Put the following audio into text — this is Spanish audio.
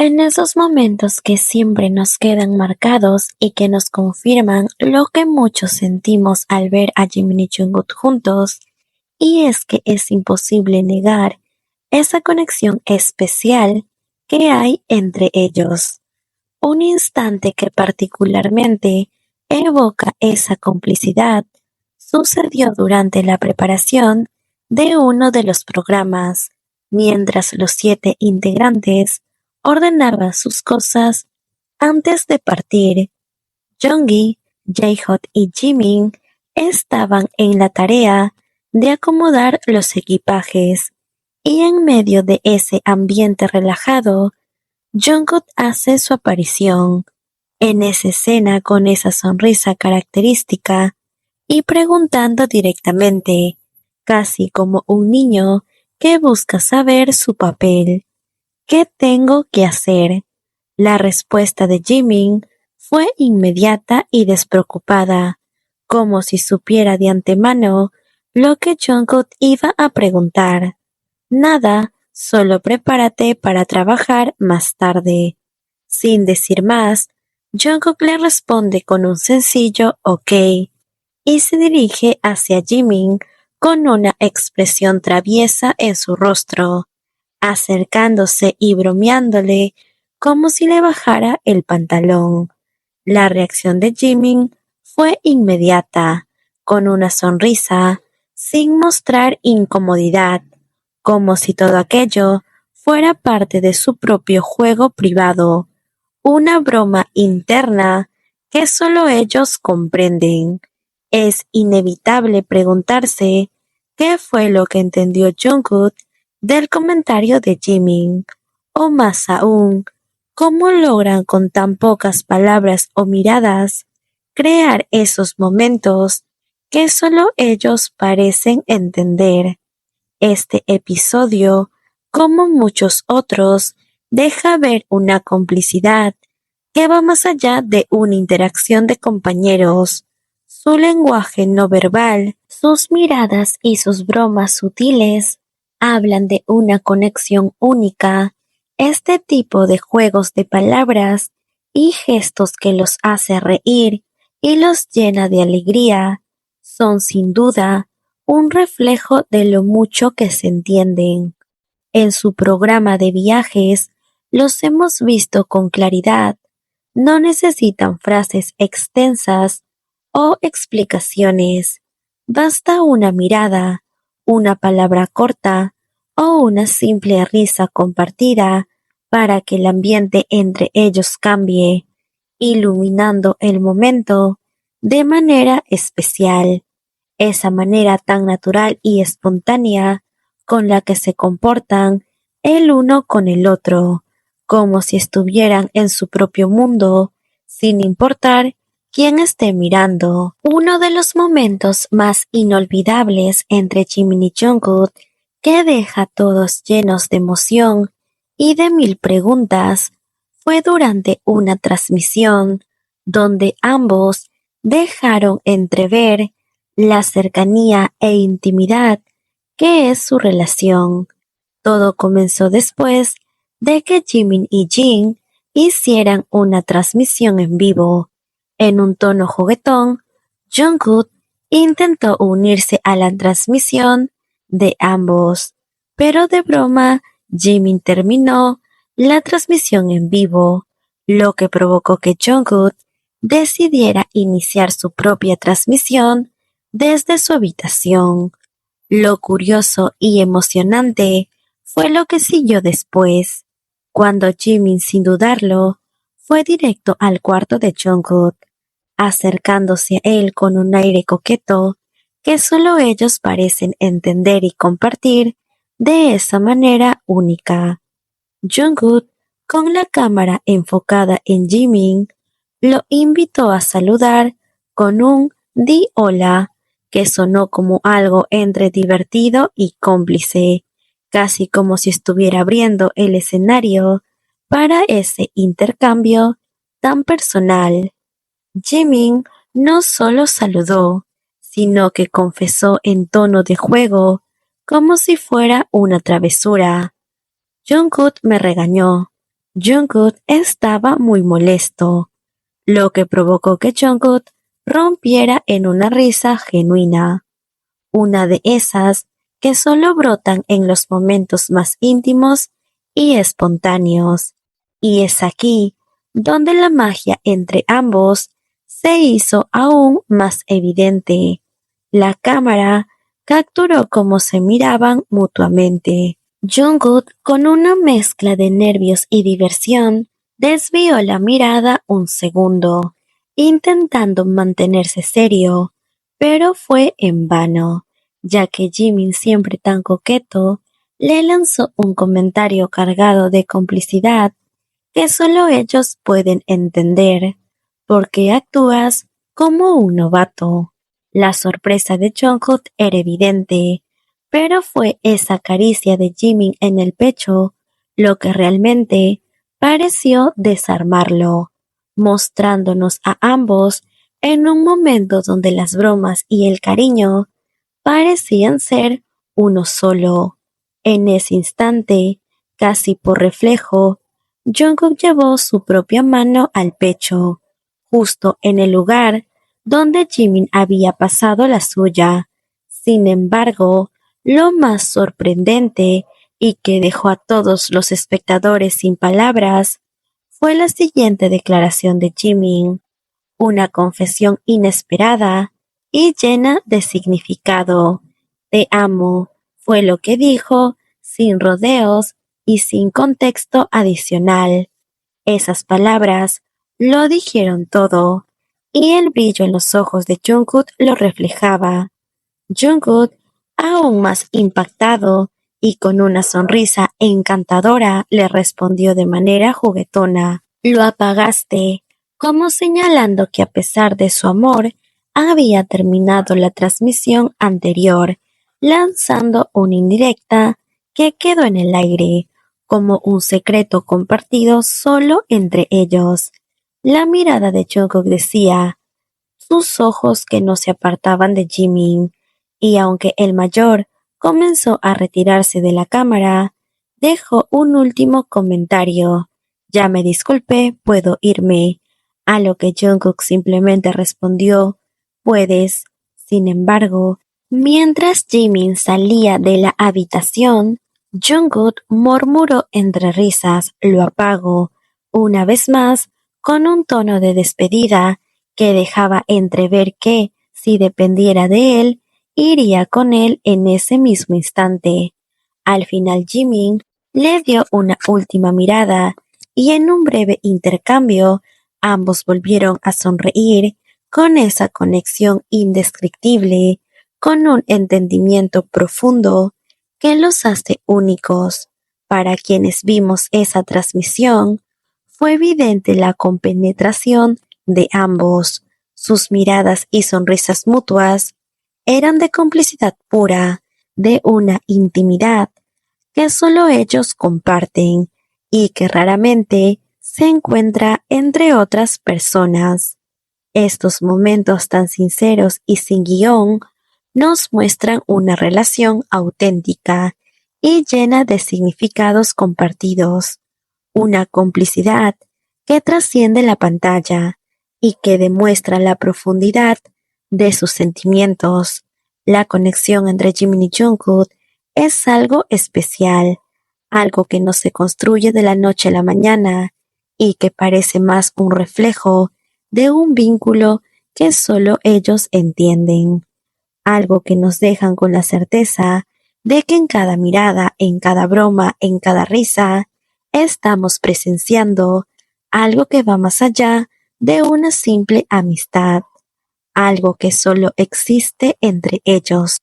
En esos momentos que siempre nos quedan marcados y que nos confirman lo que muchos sentimos al ver a Jimin y Jungkook juntos, y es que es imposible negar esa conexión especial que hay entre ellos. Un instante que particularmente evoca esa complicidad sucedió durante la preparación de uno de los programas, mientras los 7 integrantes ordenaban sus cosas antes de partir. Jonggi, Jaehoot y Jimin estaban en la tarea de acomodar los equipajes, y en medio de ese ambiente relajado, Jungkook hace su aparición en esa escena con esa sonrisa característica y preguntando directamente, casi como un niño que busca saber su papel: ¿qué tengo que hacer? La respuesta de Jimin fue inmediata y despreocupada, como si supiera de antemano lo que Jungkook iba a preguntar. Nada, solo prepárate para trabajar más tarde. Sin decir más, Jungkook le responde con un sencillo OK y se dirige hacia Jimin con una expresión traviesa en su rostro, acercándose y bromeándole como si le bajara el pantalón. La reacción de Jimin fue inmediata, con una sonrisa, sin mostrar incomodidad, como si todo aquello fuera parte de su propio juego privado, una broma interna que solo ellos comprenden. Es inevitable preguntarse qué fue lo que entendió Jungkook del comentario de Jimin, o más aún, cómo logran con tan pocas palabras o miradas crear esos momentos que solo ellos parecen entender. Este episodio, como muchos otros, deja ver una complicidad que va más allá de una interacción de compañeros. Su lenguaje no verbal, sus miradas y sus bromas sutiles hablan de una conexión única. Este tipo de juegos de palabras y gestos que los hace reír y los llena de alegría son sin duda un reflejo de lo mucho que se entienden. En su programa de viajes los hemos visto con claridad. No necesitan frases extensas o explicaciones. Basta una mirada, una palabra corta o una simple risa compartida para que el ambiente entre ellos cambie, iluminando el momento de manera especial. Esa manera tan natural y espontánea con la que se comportan el uno con el otro, como si estuvieran en su propio mundo, sin importar quién esté mirando. Uno de los momentos más inolvidables entre Jimin y Jungkook, que deja a todos llenos de emoción y de mil preguntas, fue durante una transmisión donde ambos dejaron entrever la cercanía e intimidad que es su relación. Todo comenzó después de que Jimin y Jin hicieran una transmisión en vivo. En un tono juguetón, Jungkook intentó unirse a la transmisión de ambos, pero de broma Jimin terminó la transmisión en vivo, lo que provocó que Jungkook decidiera iniciar su propia transmisión desde su habitación. Lo curioso y emocionante fue lo que siguió después, cuando Jimin, sin dudarlo, fue directo al cuarto de Jungkook, acercándose a él con un aire coqueto que solo ellos parecen entender y compartir de esa manera única. Jungkook, con la cámara enfocada en Jimin, lo invitó a saludar con un "Di hola", que sonó como algo entre divertido y cómplice, casi como si estuviera abriendo el escenario para ese intercambio tan personal. Jimin no solo saludó, sino que confesó en tono de juego, como si fuera una travesura: Jungkook me regañó, Jungkook estaba muy molesto, lo que provocó que Jungkook rompiera en una risa genuina, una de esas que solo brotan en los momentos más íntimos y espontáneos. Y es aquí donde la magia entre ambos se hizo aún más evidente. La cámara capturó cómo se miraban mutuamente. Jungkook, con una mezcla de nervios y diversión, desvió la mirada un segundo, intentando mantenerse serio, pero fue en vano, ya que Jimin, siempre tan coqueto, le lanzó un comentario cargado de complicidad que solo ellos pueden entender. ¿Por qué actúas como un novato? La sorpresa de Jungkook era evidente, pero fue esa caricia de Jimin en el pecho lo que realmente pareció desarmarlo, mostrándonos a ambos en un momento donde las bromas y el cariño parecían ser uno solo. En ese instante, casi por reflejo, Jungkook llevó su propia mano al pecho, justo en el lugar donde Jimin había pasado la suya. Sin embargo, lo más sorprendente y que dejó a todos los espectadores sin palabras fue la siguiente declaración de Jimin, una confesión inesperada y llena de significado. Te amo, fue lo que dijo, sin rodeos y sin contexto adicional. Esas palabras lo dijeron todo, y el brillo en los ojos de Jungkook lo reflejaba. Jungkook, aún más impactado y con una sonrisa encantadora, le respondió de manera juguetona: Lo apagaste, como señalando que a pesar de su amor, había terminado la transmisión anterior, lanzando una indirecta que quedó en el aire, como un secreto compartido solo entre ellos. La mirada de Jungkook decía, sus ojos que no se apartaban de Jimin, y aunque el mayor comenzó a retirarse de la cámara, dejó un último comentario: ya me disculpé, puedo irme. A lo que Jungkook simplemente respondió: puedes. Sin embargo, mientras Jimin salía de la habitación, Jungkook murmuró entre risas: lo apago, una vez más, con un tono de despedida que dejaba entrever que, si dependiera de él, iría con él en ese mismo instante. Al final Jimin le dio una última mirada y en un breve intercambio ambos volvieron a sonreír con esa conexión indescriptible, con un entendimiento profundo que los hace únicos. Para quienes vimos esa transmisión, fue evidente la compenetración de ambos. Sus miradas y sonrisas mutuas eran de complicidad pura, de una intimidad que solo ellos comparten y que raramente se encuentra entre otras personas. Estos momentos tan sinceros y sin guión nos muestran una relación auténtica y llena de significados compartidos, una complicidad que trasciende la pantalla y que demuestra la profundidad de sus sentimientos. La conexión entre Jimin y Jungkook es algo especial, algo que no se construye de la noche a la mañana y que parece más un reflejo de un vínculo que solo ellos entienden, algo que nos dejan con la certeza de que en cada mirada, en cada broma, en cada risa, estamos presenciando algo que va más allá de una simple amistad, algo que solo existe entre ellos.